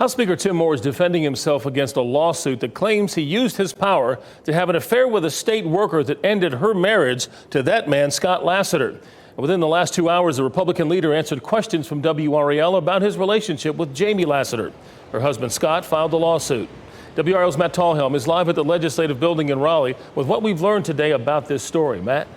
House Speaker Tim Moore is defending himself against a lawsuit that claims he used his power to have an affair with a state worker that ended her marriage to that man, Scott Lassiter. Within the last 2 hours, the Republican leader answered questions from WRAL about his relationship with Jamie Lassiter. Her husband, Scott, filed the lawsuit. WRAL's Matt Tallhelm is live at the Legislative Building in Raleigh with what we've learned today about this story. Matt?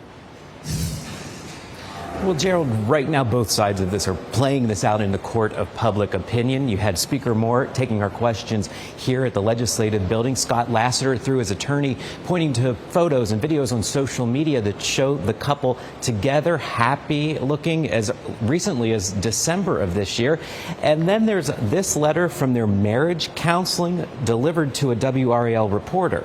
Well, Gerald, right now both sides of this are playing this out in the court of public opinion. You had Speaker Moore taking our questions here at the Legislative Building. Scott Lassiter, through his attorney, pointing to photos and videos on social media that show the couple together, happy looking, as recently as December of this year. And then there's this letter from their marriage counseling delivered to a WRAL reporter.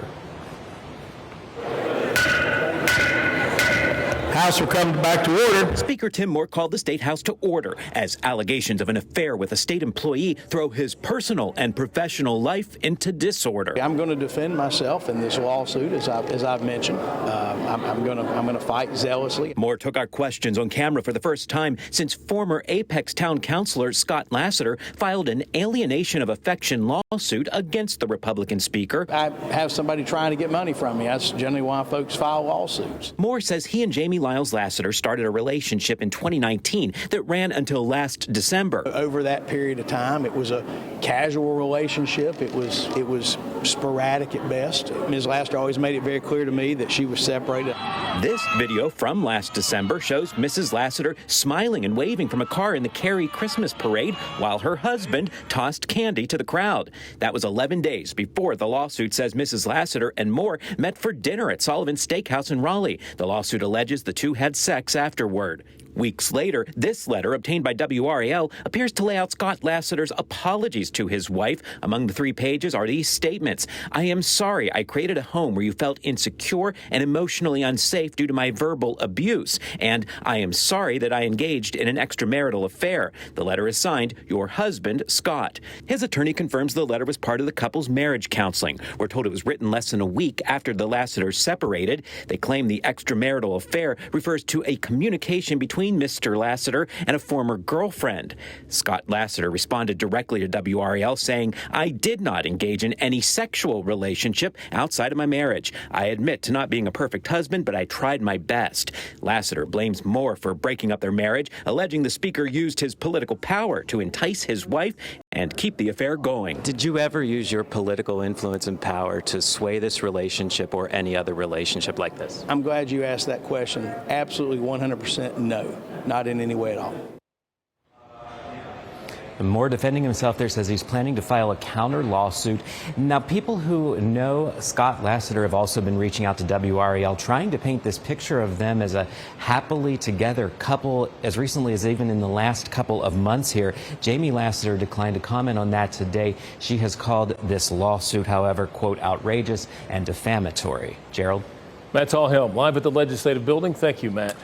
House will come back to order. Speaker Tim Moore called the State House to order as allegations of an affair with a state employee throw his personal and professional life into disorder. I'm going to defend myself in this lawsuit, as I've mentioned. I'm going to fight zealously. Moore took our questions on camera for the first time since former Apex Town Councilor Scott Lassiter filed an alienation of affection lawsuit against the Republican Speaker. I have somebody trying to get money from me. That's generally why folks file lawsuits. Moore says he and Jamie Lassiter started a relationship in 2019 that ran until last December. Over that period of time, it was a casual relationship. It was sporadic at best. Ms. Lassiter always made it very clear to me that she was separated. This video from last December shows Mrs. Lassiter smiling and waving from a car in the Cary Christmas parade while her husband tossed candy to the crowd. That was 11 days before the lawsuit says Mrs. Lassiter and Moore met for dinner at Sullivan's Steakhouse in Raleigh. The lawsuit alleges the two had sex afterward. Weeks later, this letter, obtained by WRAL, appears to lay out Scott Lassiter's apologies to his wife. Among the 3 pages are these statements. I am sorry I created a home where you felt insecure and emotionally unsafe due to my verbal abuse. And I am sorry that I engaged in an extramarital affair. The letter is signed, your husband, Scott. His attorney confirms the letter was part of the couple's marriage counseling. We're told it was written less than a week after the Lassiters separated. They claim the extramarital affair refers to a communication between Mr. Lassiter and a former girlfriend. Scott Lassiter responded directly to WRAL saying, I did not engage in any sexual relationship outside of my marriage. I admit to not being a perfect husband, but I tried my best. Lassiter blames Moore for breaking up their marriage, alleging the speaker used his political power to entice his wife and keep the affair going. Did you ever use your political influence and power to sway this relationship or any other relationship like this? I'm glad you asked that question. Absolutely 100% no, not in any way at all. Moore, defending himself there, says he's planning to file a counter lawsuit. Now, people who know Scott Lassiter have also been reaching out to WRAL, trying to paint this picture of them as a happily together couple as recently as even in the last couple of months here. Jamie Lassiter declined to comment on that today. She has called this lawsuit, however, quote, outrageous and defamatory. Gerald? Matt Tallhelm, live at the Legislative Building. Thank you, Matt.